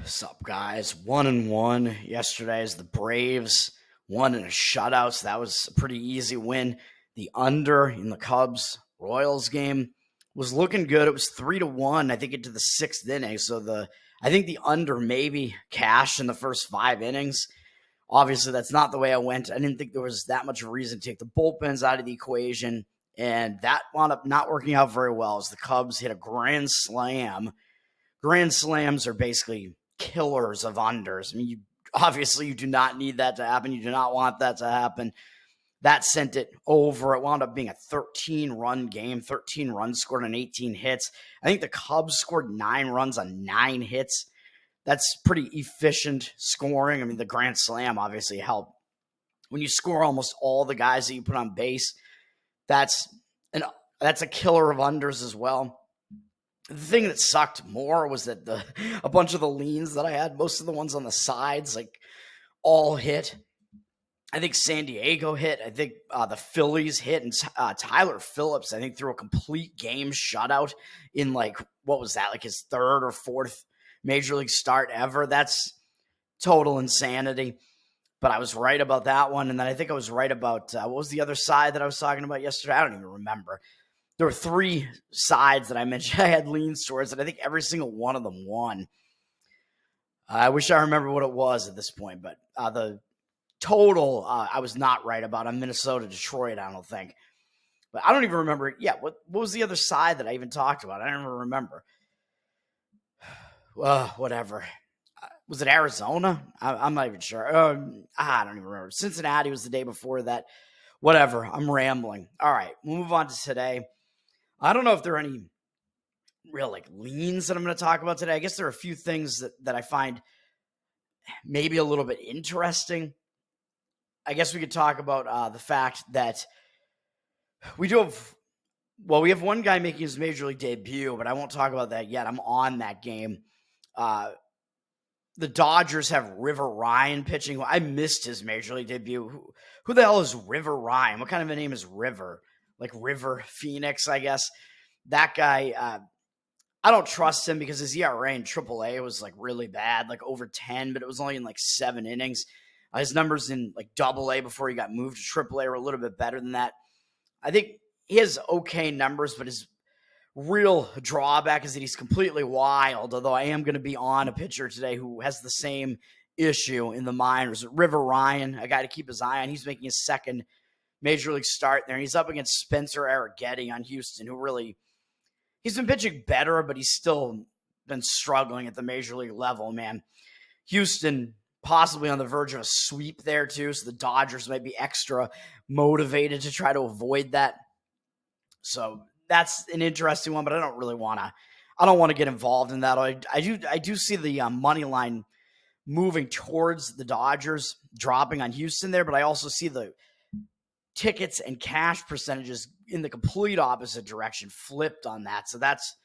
Sup, guys? 1-1 yesterday as the Braves won in a shutout, so that was a pretty easy win. The under in the Cubs-Royals game was looking good. It was 3-1, I think, into the sixth inning. So I think the under maybe cashed in the first 5 innings. Obviously, that's not the way I went. I didn't think there was that much reason to take the bullpens out of the equation, and that wound up not working out very well as the Cubs hit a grand slam. Grand slams are basically killers of unders. I mean, obviously you do not need that to happen. You do not want that to happen. That sent it over. It wound up being a 13-run game, 13 runs scored on 18 hits. I think the Cubs scored 9 runs on 9 hits. That's pretty efficient scoring. I mean, the grand slam obviously helped. When you score almost all the guys that you put on base, that's a killer of unders as well. The thing that sucked more was that a bunch of the leans that I had, most of the ones on the sides, like all hit. I think San Diego hit. I think the Phillies hit, and Tyler Phillips, I think, threw a complete game shutout in what was that, like his third or fourth major league start ever. That's total insanity. But I was right about that one, and then I think I was right about what was the other side that I was talking about yesterday? I don't even remember. There were 3 sides that I mentioned I had leans towards, and I think every single one of them won. I wish I remember what it was at this point, but the total I was not right about on Minnesota, Detroit, I don't think. But I don't even remember. Yeah, what was the other side that I even talked about? I don't even remember. Whatever. Was it Arizona? I'm not even sure. I don't even remember. Cincinnati was the day before that. Whatever. I'm rambling. All right, we'll move on to today. I don't know if there are any real leans that I'm going to talk about today. I guess there are a few things that I find maybe a little bit interesting. I guess we could talk about the fact that we have one guy making his major league debut, but I won't talk about that yet. I'm on that game. The Dodgers have River Ryan pitching. I missed his major league debut. Who the hell is River Ryan? What kind of a name is River? Like River Phoenix, I guess. That guy, I don't trust him because his ERA in AAA was really bad, over 10, but it was only in 7 innings. His numbers in AA before he got moved to AAA were a little bit better than that. I think he has okay numbers, but his real drawback is that he's completely wild, although I am going to be on a pitcher today who has the same issue in the minors. River Ryan, a guy to keep his eye on. He's making his second major league start there, and he's up against Spencer Arrighetti on Houston, he's been pitching better, but he's still been struggling at the major league level, man. Houston possibly on the verge of a sweep there too, so the Dodgers might be extra motivated to try to avoid that. So that's an interesting one, but I don't want to get involved in that. I do see the money line moving towards the Dodgers, dropping on Houston there, but I also see the tickets and cash percentages in the complete opposite direction, flipped on that. So that's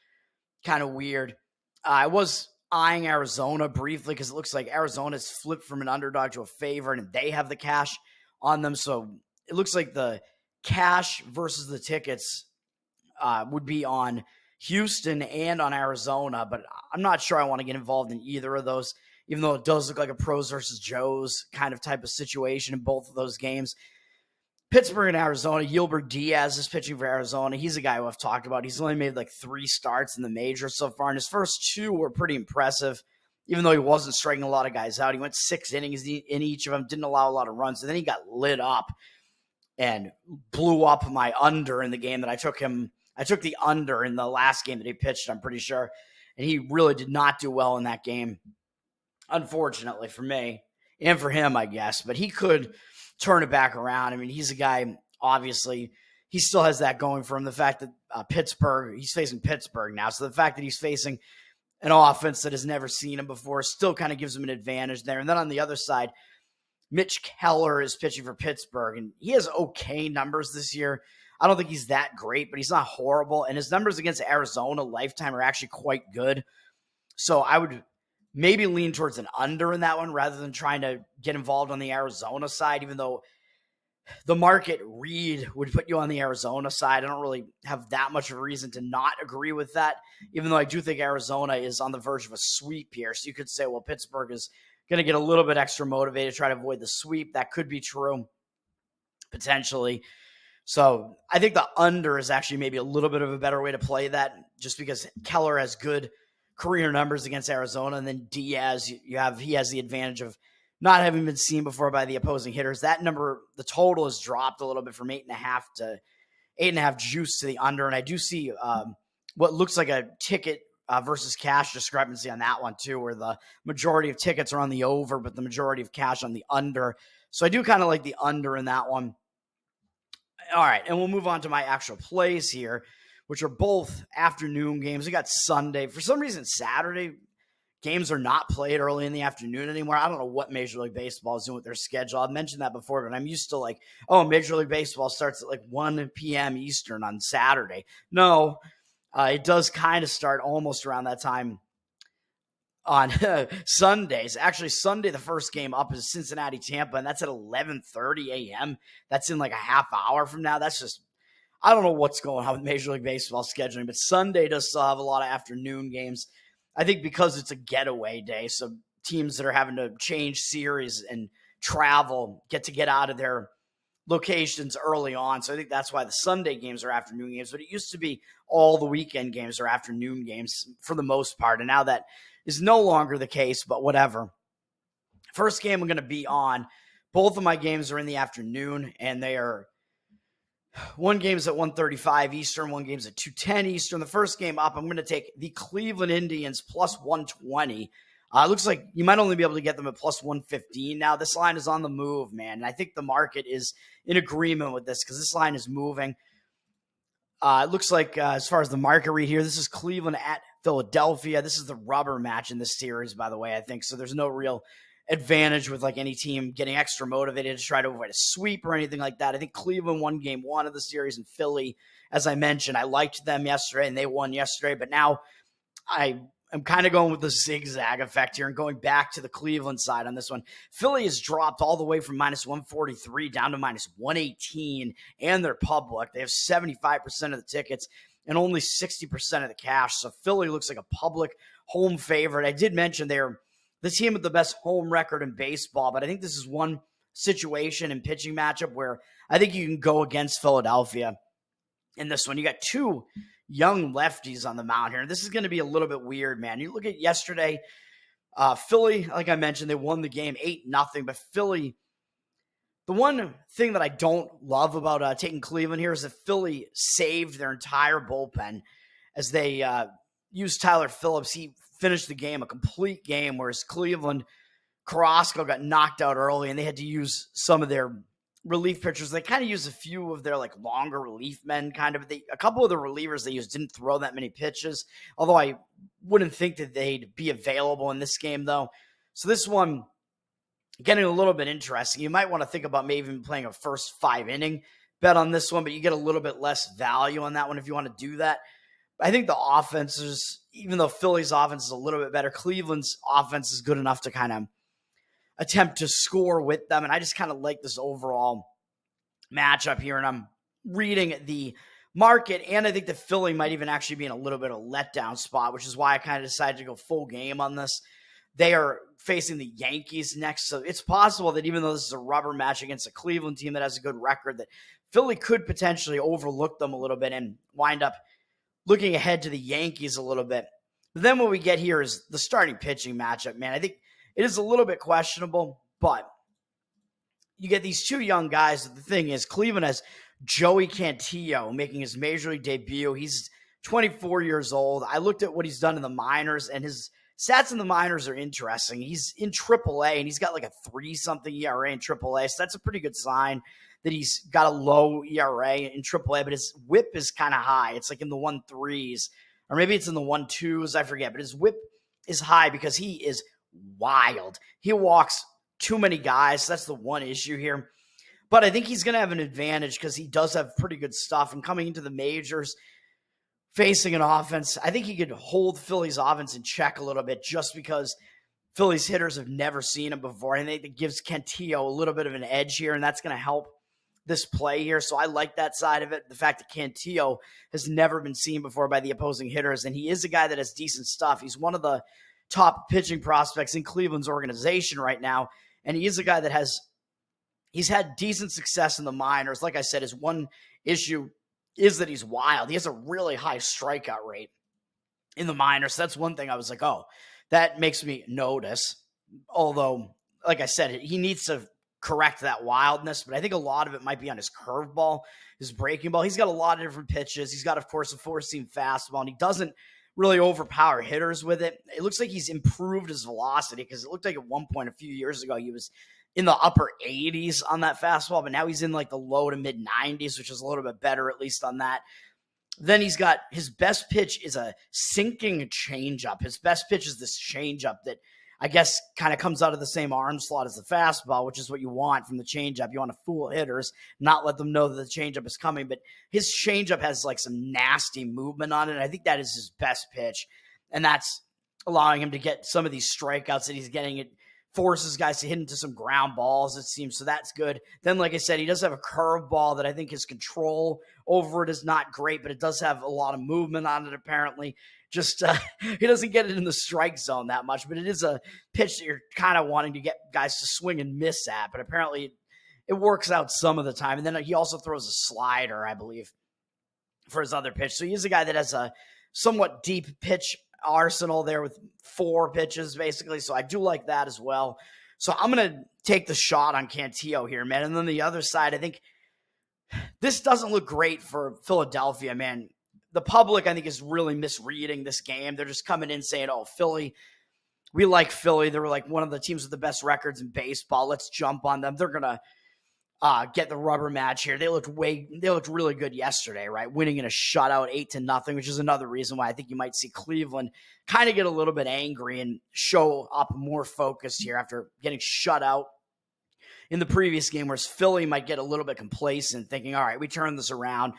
kind of weird. I was eyeing Arizona briefly because it looks like Arizona's flipped from an underdog to a favorite, and they have the cash on them. So it looks like the cash versus the tickets would be on Houston and on Arizona, but I'm not sure I want to get involved in either of those, even though it does look like a pros versus Joes kind of type of situation in both of those games. Pittsburgh and Arizona, Gilbert Diaz is pitching for Arizona. He's a guy who I've talked about. He's only made 3 starts in the majors so far, and his first 2 were pretty impressive, even though he wasn't striking a lot of guys out. He went 6 innings in each of them, didn't allow a lot of runs, and then he got lit up and blew up my under in the game that I took him. I took the under in the last game that he pitched, I'm pretty sure, and he really did not do well in that game, unfortunately for me and for him, I guess, but he could turn it back around. I mean, he's a guy, obviously, he still has that going for him. The fact that Pittsburgh, he's facing Pittsburgh now. So the fact that he's facing an offense that has never seen him before still kind of gives him an advantage there. And then on the other side, Mitch Keller is pitching for Pittsburgh, and he has okay numbers this year. I don't think he's that great, but he's not horrible. And his numbers against Arizona lifetime are actually quite good. So I would maybe lean towards an under in that one rather than trying to get involved on the Arizona side, even though the market read would put you on the Arizona side. I don't really have that much of a reason to not agree with that, even though I do think Arizona is on the verge of a sweep here. So you could say, well, Pittsburgh is going to get a little bit extra motivated to try to avoid the sweep. That could be true, potentially. So I think the under is actually maybe a little bit of a better way to play that, just because Keller has good career numbers against Arizona, and then Diaz, he has the advantage of not having been seen before by the opposing hitters. That number, the total has dropped a little bit from 8.5 to 8.5 juice to the under, and I do see what looks like a ticket versus cash discrepancy on that one too, where the majority of tickets are on the over, but the majority of cash on the under. So I do kind of like the under in that one. All right, and we'll move on to my actual plays here, which are both afternoon games. We got Sunday. For some reason, Saturday games are not played early in the afternoon anymore. I don't know what Major League Baseball is doing with their schedule. I've mentioned that before, but I'm used to like, oh, Major League Baseball starts at like 1 p.m. Eastern on Saturday. No, it does kind of start almost around that time on Sundays. Actually, Sunday, the first game up is Cincinnati-Tampa, and that's at 11:30 a.m. That's in like a half hour from now. That's just, I don't know what's going on with Major League Baseball scheduling, but Sunday does still have a lot of afternoon games. I think because it's a getaway day, so teams that are having to change series and travel get out of their locations early on. So I think that's why the Sunday games are afternoon games, but it used to be all the weekend games are afternoon games for the most part, and now that is no longer the case, but whatever. First game I'm going to be on. Both of my games are in the afternoon, and they are, one game's at 1:35 Eastern, one game's at 2:10 Eastern. The first game up, I'm going to take the Cleveland Indians plus 120. It looks like you might only be able to get them at plus 115 now. This line is on the move, man, and I think the market is in agreement with this because this line is moving. It looks like as far as the market read here, this is Cleveland at Philadelphia. This is the rubber match in this series, by the way, I think. So there's no real advantage with like any team getting extra motivated to try to avoid a sweep or anything like that. I think Cleveland won game one of the series, in Philly, as I mentioned, I liked them yesterday and they won yesterday, but now I'm kind of going with the zigzag effect here and going back to the Cleveland side on this one. Philly has dropped all the way from minus 143 down to minus 118, and they're public. They have 75% of the tickets and only 60% of the cash. So Philly looks like a public home favorite. I did mention they're the team with the best home record in baseball, but I think this is one situation and pitching matchup where I think you can go against Philadelphia in this one. You got two young lefties on the mound here. This is going to be a little bit weird, man. You look at yesterday, Philly, like I mentioned, they won the game 8-0, but Philly, the one thing that I don't love about taking Cleveland here is that Philly saved their entire bullpen as they used Tyler Phillips. He finished the game, a complete game, whereas Cleveland, Carrasco got knocked out early, and they had to use some of their relief pitchers. They kind of used a few of their like longer relief men, kind of. A couple of the relievers they used didn't throw that many pitches, although I wouldn't think that they'd be available in this game, though. So this one, getting a little bit interesting. You might want to think about maybe even playing a first 5-inning bet on this one, but you get a little bit less value on that one if you want to do that. I think the offense is, even though Philly's offense is a little bit better, Cleveland's offense is good enough to kind of attempt to score with them. And I just kind of like this overall matchup here. And I'm reading the market, and I think the Philly might even actually be in a little bit of a letdown spot, which is why I kind of decided to go full game on this. They are facing the Yankees next. So it's possible that even though this is a rubber match against a Cleveland team that has a good record, that Philly could potentially overlook them a little bit and wind up looking ahead to the Yankees a little bit. But then what we get here is the starting pitching matchup, man. I think it is a little bit questionable, but you get these two young guys. The thing is, Cleveland has Joey Cantillo making his Major League debut. He's 24 years old. I looked at what he's done in the minors, and his stats in the minors are interesting. He's in AAA, and he's got like a 3-something ERA in AAA, so that's a pretty good sign that he's got a low ERA in AAA, but his whip is kind of high. It's like in the 1.3s, or maybe it's in the 1.2s, I forget, but his whip is high because he is wild. He walks too many guys. So that's the one issue here. But I think he's going to have an advantage because he does have pretty good stuff. And coming into the majors, facing an offense, I think he could hold Philly's offense in check a little bit just because Philly's hitters have never seen him before. And I think it gives Cantillo a little bit of an edge here, and that's going to help this play here. So I like that side of it. The fact that Cantillo has never been seen before by the opposing hitters, and he is a guy that has decent stuff. He's one of the top pitching prospects in Cleveland's organization right now, and he is a guy that he's had decent success in the minors. Like I said, his one issue is that he's wild. He has a really high strikeout rate in the minors. So that's one thing I was like, oh, that makes me notice. Although, like I said, he needs to correct that wildness, but I think a lot of it might be on his curveball, his breaking ball. He's got a lot of different pitches. He's got, of course, a four-seam fastball, and he doesn't really overpower hitters with it. It looks like he's improved his velocity, because it looked like at one point a few years ago he was in the upper 80s on that fastball, but now he's in like the low to mid 90s, which is a little bit better, at least on that. Then he's got his best pitch is a sinking changeup. His best pitch is this changeup that I guess kind of comes out of the same arm slot as the fastball, which is what you want from the changeup. You want to fool hitters, not let them know that the changeup is coming. But his changeup has like some nasty movement on it. And I think that is his best pitch. And that's allowing him to get some of these strikeouts that he's getting. It forces guys to hit into some ground balls, it seems. So that's good. Then, like I said, he does have a curveball that I think his control over it is not great, but it does have a lot of movement on it, apparently. Just he doesn't get it in the strike zone that much, but it is a pitch that you're kind of wanting to get guys to swing and miss at. But apparently it works out some of the time. And then he also throws a slider, I believe, for his other pitch. So he's a guy that has a somewhat deep pitch arsenal there with 4 pitches, basically. So I do like that as well. So I'm going to take the shot on Cantillo here, man. And then the other side, I think this doesn't look great for Philadelphia, man. The public, I think, is really misreading this game. They're just coming in saying, oh, Philly, we like Philly. They were like one of the teams with the best records in baseball. Let's jump on them. They're going to get the rubber match here. They looked really good yesterday, right? Winning in a shutout 8-0, which is another reason why I think you might see Cleveland kind of get a little bit angry and show up more focused here after getting shut out in the previous game, whereas Philly might get a little bit complacent, thinking, all right, we turned this around.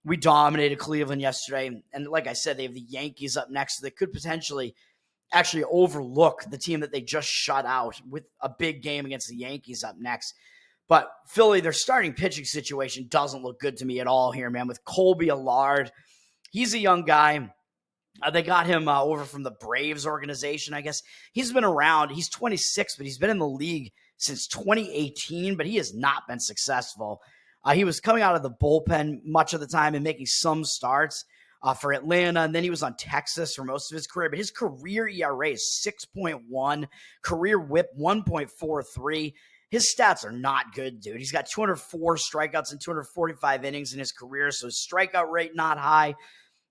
We dominated Cleveland yesterday. And like I said, they have the Yankees up next, so they could potentially actually overlook the team that they just shut out with a big game against the Yankees up next. But Philly, their starting pitching situation doesn't look good to me at all here, man, with Colby Allard. He's a young guy. They got him over from the Braves organization, I guess. He's been around. He's 26, but he's been in the league since 2018, but he has not been successful. He was coming out of the bullpen much of the time and making some starts for Atlanta, and then he was on Texas for most of his career. But his career ERA is 6.1, career WHIP 1.43. His stats are not good, dude. He's got 204 strikeouts and 245 innings in his career, so his strikeout rate not high.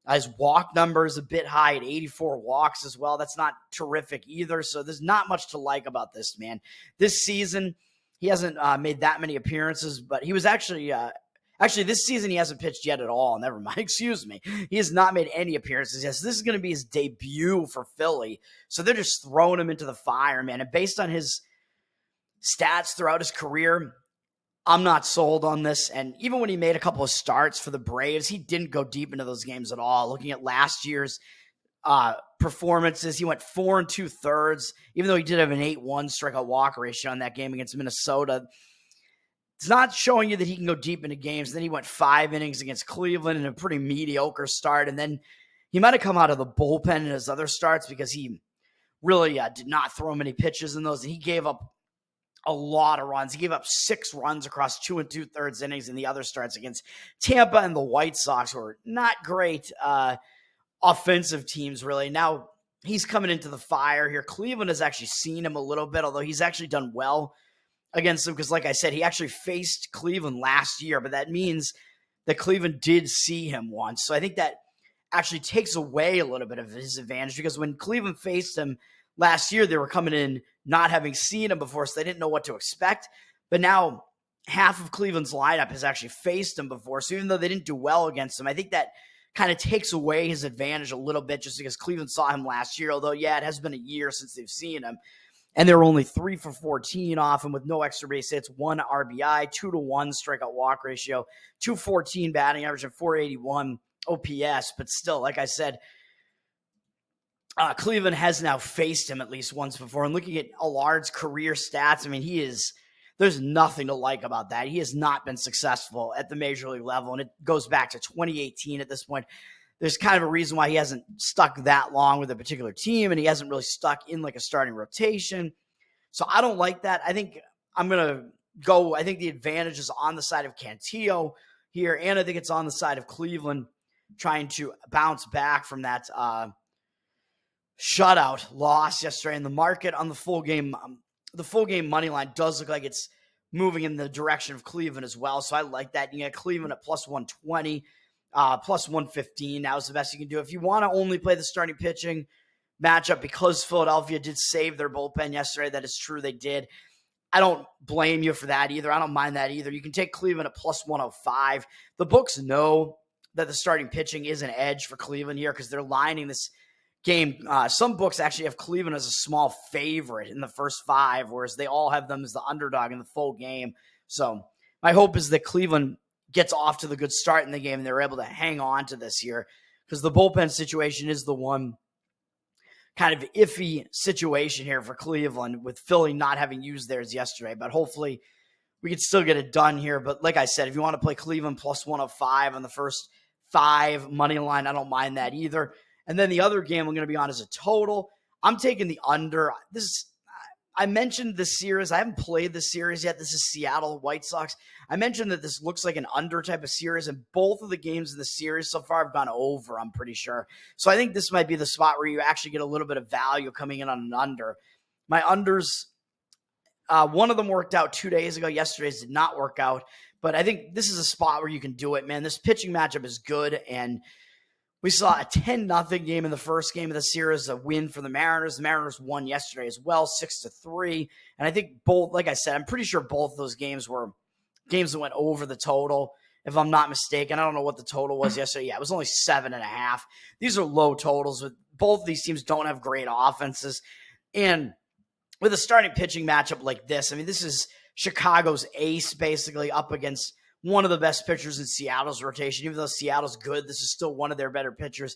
His walk number is a bit high at 84 walks as well. That's not terrific either, so there's not much to like about this, man. This season, he hasn't made that many appearances, but he was actually this season he hasn't pitched yet at all. Never mind, excuse me. He has not made any appearances yet. So this is going to be his debut for Philly. So they're just throwing him into the fire, man. And based on his stats throughout his career, I'm not sold on this. And even when he made a couple of starts for the Braves, he didn't go deep into those games at all. Looking at last year's performances, he went 4 2/3, even though he did have an 8-1 strikeout walk ratio in that game against Minnesota. It's not showing you that he can go deep into games. Then he went 5 innings against Cleveland in a pretty mediocre start. And then he might have come out of the bullpen in his other starts because he really did not throw many pitches in those. And he gave up a lot of runs. He gave up 6 runs across 2 2/3 innings in the other starts against Tampa and the White Sox, who are not great offensive teams, really. Now he's coming into the fire here. Cleveland has actually seen him a little bit, although he's actually done well against them because, like I said, he actually faced Cleveland last year, but that means that Cleveland did see him once. So I think that actually takes away a little bit of his advantage because when Cleveland faced him last year, they were coming in not having seen him before, so they didn't know what to expect. But now half of Cleveland's lineup has actually faced him before, so even though they didn't do well against him, I think that kind of takes away his advantage a little bit just because Cleveland saw him last year, although, yeah, it has been a year since they've seen him. And they were only 3 for 14 off him with no extra base hits, 1 RBI, 2-1 strikeout walk ratio, 214 batting average, and 481 OPS. But still, like I said, Cleveland has now faced him at least once before. And looking at Allard's career stats, I mean, he is There's nothing to like about that. He has not been successful at the major league level, and it goes back to 2018 at this point. There's kind of a reason why he hasn't stuck that long with a particular team, and he hasn't really stuck in like a starting rotation. So I don't like that. I think I'm going to go, I think the advantage is on the side of Cantillo here, and I think it's on the side of Cleveland trying to bounce back from that shutout loss yesterday. In the market on the full game money line does look like it's moving in the direction of Cleveland as well. So I like that. You get Cleveland at plus 120, plus 115. Now is the best you can do. If you want to only play the starting pitching matchup because Philadelphia did save their bullpen yesterday, that is true. They did. I don't blame you for that either. I don't mind that either. You can take Cleveland at plus 105. The books know that the starting pitching is an edge for Cleveland here because they're lining this game. Some books actually have Cleveland as a small favorite in the first 5, whereas they all have them as the underdog in the full game. So my hope is that Cleveland gets off to the good start in the game and they're able to hang on to this here because the bullpen situation is the one kind of iffy situation here for Cleveland with Philly not having used theirs yesterday. But hopefully we can still get it done here. But like I said, if you want to play Cleveland plus 105 on the first 5 money line, I don't mind that either. And then the other game I'm going to be on is a total. I'm taking the under. I mentioned the series. I haven't played the series yet. This is Seattle White Sox. I mentioned that this looks like an under type of series, and both of the games in the series so far have gone over, I'm pretty sure. So I think this might be the spot where you actually get a little bit of value coming in on an under. My unders, one of them worked out 2 days ago. Yesterday's did not work out, but I think this is a spot where you can do it, man. This pitching matchup is good, and we saw a 10-0 game in the first game of the series, a win for the Mariners. The Mariners won yesterday as well, 6-3. And I think both, like I said, I'm pretty sure both of those games were games that went over the total, if I'm not mistaken. I don't know what the total was yesterday. Yeah, it was only 7.5. These are low totals. Both of these teams don't have great offenses. And with a starting pitching matchup like this, I mean, this is Chicago's ace basically up against one of the best pitchers in Seattle's rotation. Even though Seattle's good, this is still one of their better pitchers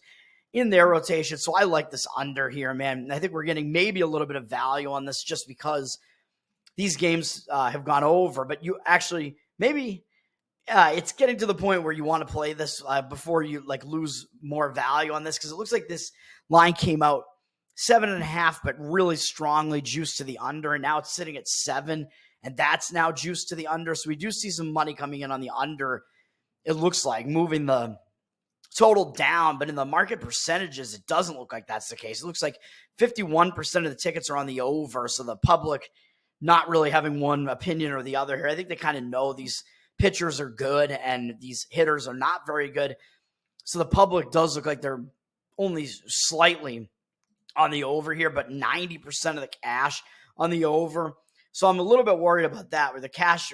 in their rotation. So I like this under here, man. I think we're getting maybe a little bit of value on this just because these games have gone over. But you actually, maybe it's getting to the point where you want to play this before you like lose more value on this, because it looks like this line came out 7.5, but really strongly juiced to the under. And now it's sitting at 7. And that's now juiced to the under. So we do see some money coming in on the under. It looks like moving the total down, but in the market percentages, it doesn't look like that's the case. It looks like 51% of the tickets are on the over. So the public not really having one opinion or the other here. I think they kind of know these pitchers are good and these hitters are not very good. So the public does look like they're only slightly on the over here, but 90% of the cash on the over. So I'm a little bit worried about that, where the cash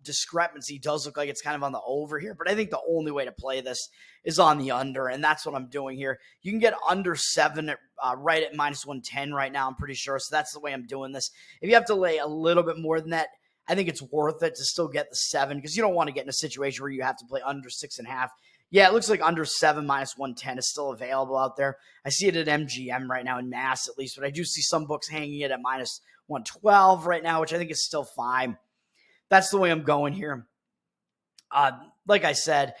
discrepancy does look like it's kind of on the over here. But I think the only way to play this is on the under, and that's what I'm doing here. You can get under 7 right at minus 110 right now, I'm pretty sure. So that's the way I'm doing this. If you have to lay a little bit more than that, I think it's worth it to still get the 7, because you don't want to get in a situation where you have to play under 6.5. Yeah, it looks like under 7 minus 110 is still available out there. I see it at MGM right now in Mass at least, but I do see some books hanging it at minus 112 right now, which I think is still fine. That's the way I'm going here. Like I said,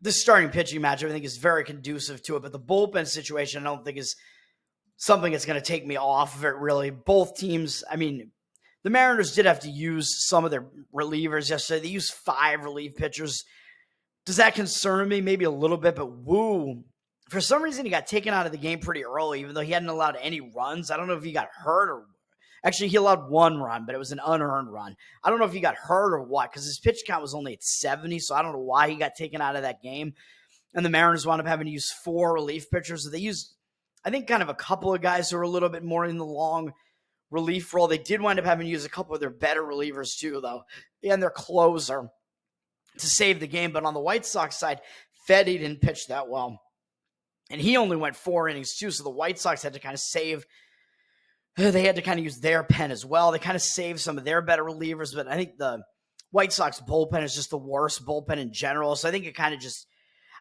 this starting pitching match, I think, is very conducive to it, but the bullpen situation I don't think is something that's going to take me off of it, really. Both teams, I mean, the Mariners did have to use some of their relievers yesterday. They used 5 relief pitchers. Does that concern me? Maybe a little bit, but Wu, for some reason, he got taken out of the game pretty early, even though he hadn't allowed any runs. I don't know if he got hurt or actually he allowed 1 run, but it was an unearned run. I don't know if he got hurt or what, because his pitch count was only at 70, so I don't know why he got taken out of that game. And the Mariners wound up having to use 4 relief pitchers. So they used, I think, kind of a couple of guys who were a little bit more in the long relief role. They did wind up having to use a couple of their better relievers too, though, and their closer to save the game. But on the White Sox side, Fedde didn't pitch that well. And he only went 4 innings too, so the White Sox had to kind of save. They had to kind of use their pen as well. They kind of saved some of their better relievers, but I think the White Sox bullpen is just the worst bullpen in general. So I think it kind of just,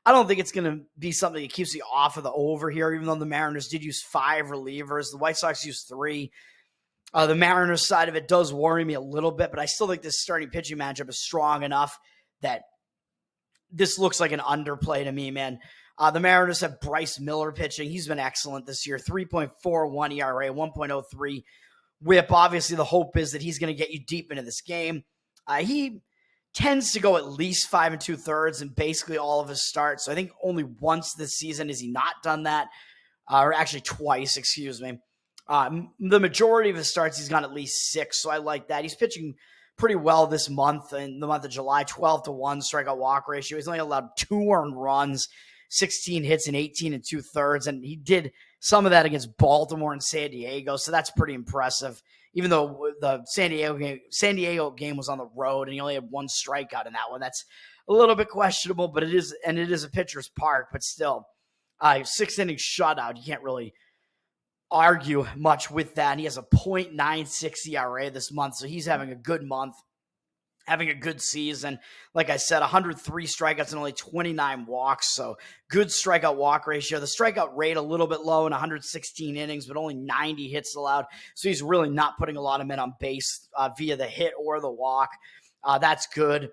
I don't think it's going to be something that keeps you off of the over here, even though the Mariners did use 5 relievers. The White Sox used 3. The Mariners side of it does worry me a little bit, but I still think this starting pitching matchup is strong enough that this looks like an underplay to me, man. The Mariners have Bryce Miller pitching. He's been excellent this year. 3.41 ERA, 1.03 whip. Obviously, the hope is that he's going to get you deep into this game. He tends to go at least 5 2/3 in basically all of his starts. So I think only once this season has he not done that, or actually twice, excuse me. The majority of his starts, he's gone at least 6, so I like that. He's pitching pretty well this month, in the month of July, 12-1 strikeout walk ratio. He's only allowed 2 earned runs, 16 hits in 18 2/3, and he did some of that against Baltimore and San Diego, so that's pretty impressive. Even though the San Diego game was on the road and he only had 1 strikeout in that one, that's a little bit questionable, but it is a pitcher's park, but still, 6-inning shutout, you can't really argue much with that. And he has a .96 ERA this month, so he's having a good month, having a good season. Like I said, 103 strikeouts and only 29 walks, so good strikeout walk ratio. The strikeout rate a little bit low in 116 innings, but only 90 hits allowed, so he's really not putting a lot of men on base via the hit or the walk. That's good.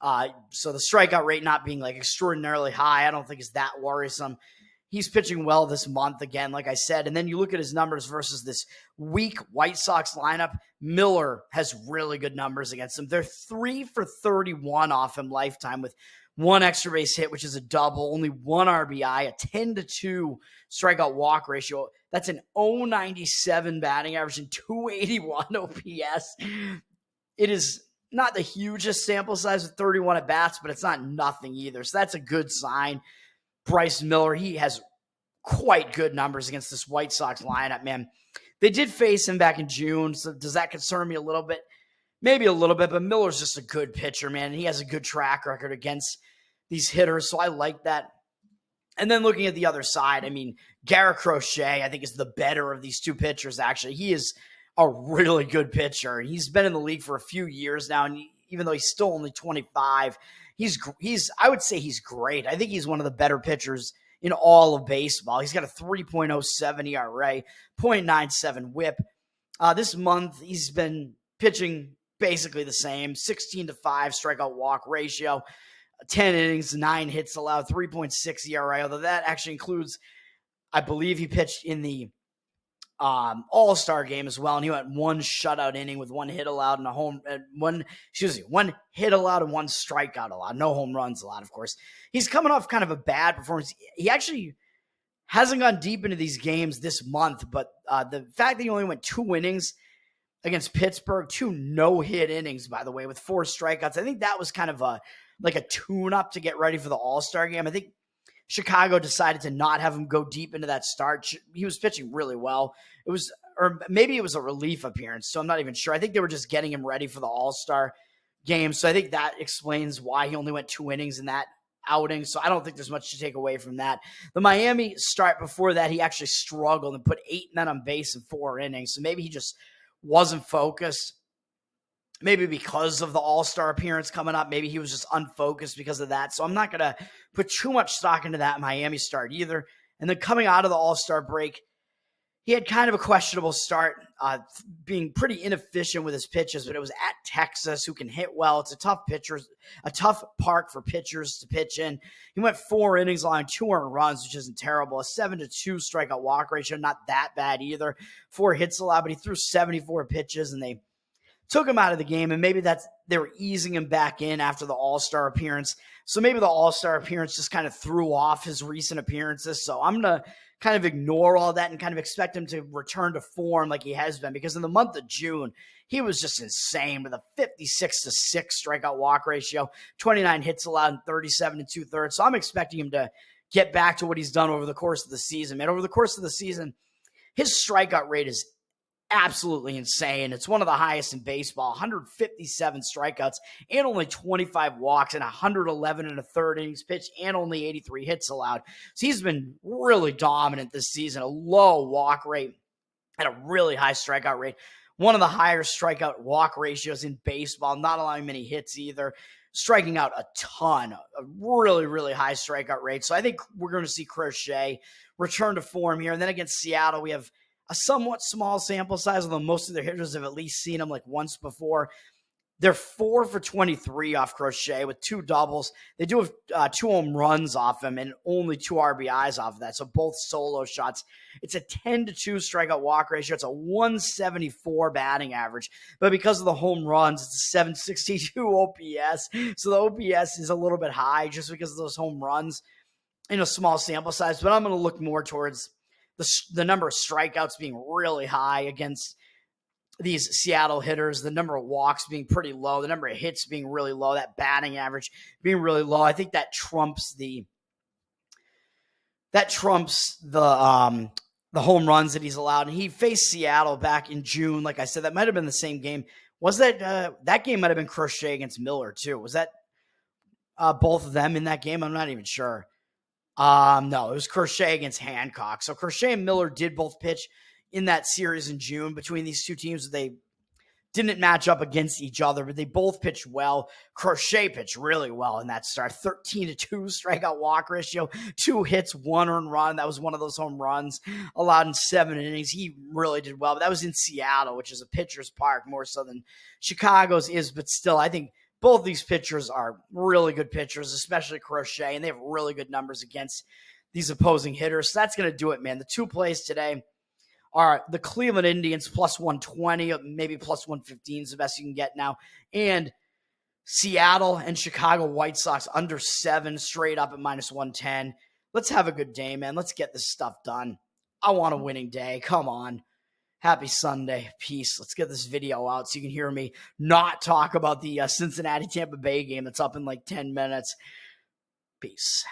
So the strikeout rate not being like extraordinarily high, I don't think is that worrisome. He's pitching well this month again, like I said. And then you look at his numbers versus this weak White Sox lineup. Miller has really good numbers against him. They're 3 for 31 off him lifetime with 1 extra base hit, which is a double, only 1 RBI, a 10-2 strikeout walk ratio. That's an .097 batting average and 281 OPS. It is not the hugest sample size with 31 at bats, but it's not nothing either. So that's a good sign. Bryce Miller, he has quite good numbers against this White Sox lineup, man. They did face him back in June, so does that concern me a little bit? Maybe a little bit, but Miller's just a good pitcher, man, and he has a good track record against these hitters, so I like that. And then looking at the other side, I mean, Garrett Crochet, I think, is the better of these two pitchers, actually. He is a really good pitcher. He's been in the league for a few years now, and even though he's still only 25, I would say he's great. I think he's one of the better pitchers in all of baseball. He's got a 3.07 ERA, .97 whip. This month, he's been pitching basically the same, 16-5 strikeout walk ratio, 10 innings, 9 hits allowed, 3.6 ERA, although that actually includes, I believe he pitched in the All-Star game as well, and he went 1 shutout inning with 1 hit allowed and one hit allowed and 1 strikeout allowed. No home runs allowed, of course. He's coming off kind of a bad performance. He actually hasn't gone deep into these games this month, but the fact that he only went 2 innings against Pittsburgh, 2 no-hit innings, by the way, with 4 strikeouts, I think that was kind of a tune-up to get ready for the All-Star game. I think Chicago decided to not have him go deep into that start. He was pitching really well. Or maybe it was a relief appearance, so I'm not even sure. I think they were just getting him ready for the All-Star game, so I think that explains why he only went 2 innings in that outing, so I don't think there's much to take away from that. The Miami start before that, he actually struggled and put 8 men on base in 4 innings, so maybe he just wasn't focused. Maybe because of the All-Star appearance coming up, maybe he was just unfocused because of that. So I'm not going to put too much stock into that Miami start either. And then coming out of the All-Star break, he had kind of a questionable start, being pretty inefficient with his pitches, but it was at Texas, who can hit well. It's a tough park for pitchers to pitch in. He went 4 innings, allowing 2 earned runs, which isn't terrible. A 7-2 strikeout walk ratio, not that bad either. 4 hits allowed, but he threw 74 pitches, and they took him out of the game, and maybe they were easing him back in after the All-Star appearance. So maybe the All-Star appearance just kind of threw off his recent appearances. So I'm going to kind of ignore all that and kind of expect him to return to form like he has been, because in the month of June, he was just insane with a 56-6 strikeout walk ratio, 29 hits allowed, and 37 2/3. So I'm expecting him to get back to what he's done over the course of the season. Man, over the course of the season, his strikeout rate is absolutely insane. It's one of the highest in baseball, 157 strikeouts and only 25 walks and 111 1/3 innings pitched and only 83 hits allowed. So he's been really dominant this season, a low walk rate and a really high strikeout rate. One of the higher strikeout walk ratios in baseball, not allowing many hits either, striking out a ton, a really, really high strikeout rate. So I think we're going to see Crochet return to form here. And then against Seattle, we have a somewhat small sample size, although most of their hitters have at least seen him like once before. They're 4 for 23 off Crochet with 2 doubles. They do have 2 home runs off him and only 2 RBIs off of that. So both solo shots. It's a 10-2 strikeout walk ratio. It's a 174 batting average. But because of the home runs, it's a 762 OPS. So the OPS is a little bit high just because of those home runs in a small sample size. But I'm going to look more towards the number of strikeouts being really high against these Seattle hitters, the number of walks being pretty low, the number of hits being really low, that batting average being really low. I think that trumps the home runs that he's allowed. And he faced Seattle back in June. Like I said, that might have been the same game. Was that game might have been Crochet against Miller too? Was that both of them in that game? I'm not even sure. No, it was Crochet against Hancock. So Crochet and Miller did both pitch in that series in June between these two teams. They didn't match up against each other, but they both pitched well. Crochet pitched really well in that start. 13-2 strikeout walk ratio, 2 hits, 1 earned run. That was one of those home runs allowed in 7 innings. He really did well, but that was in Seattle, which is a pitcher's park more so than Chicago's is, but still, I think both these pitchers are really good pitchers, especially Crochet, and they have really good numbers against these opposing hitters. So that's going to do it, man. The 2 plays today are the Cleveland Indians plus 120, maybe plus 115 is the best you can get now, and Seattle and Chicago White Sox under 7 straight up at minus 110. Let's have a good day, man. Let's get this stuff done. I want a winning day. Come on. Happy Sunday. Peace. Let's get this video out so you can hear me not talk about the Cincinnati-Tampa Bay game that's up in like 10 minutes. Peace.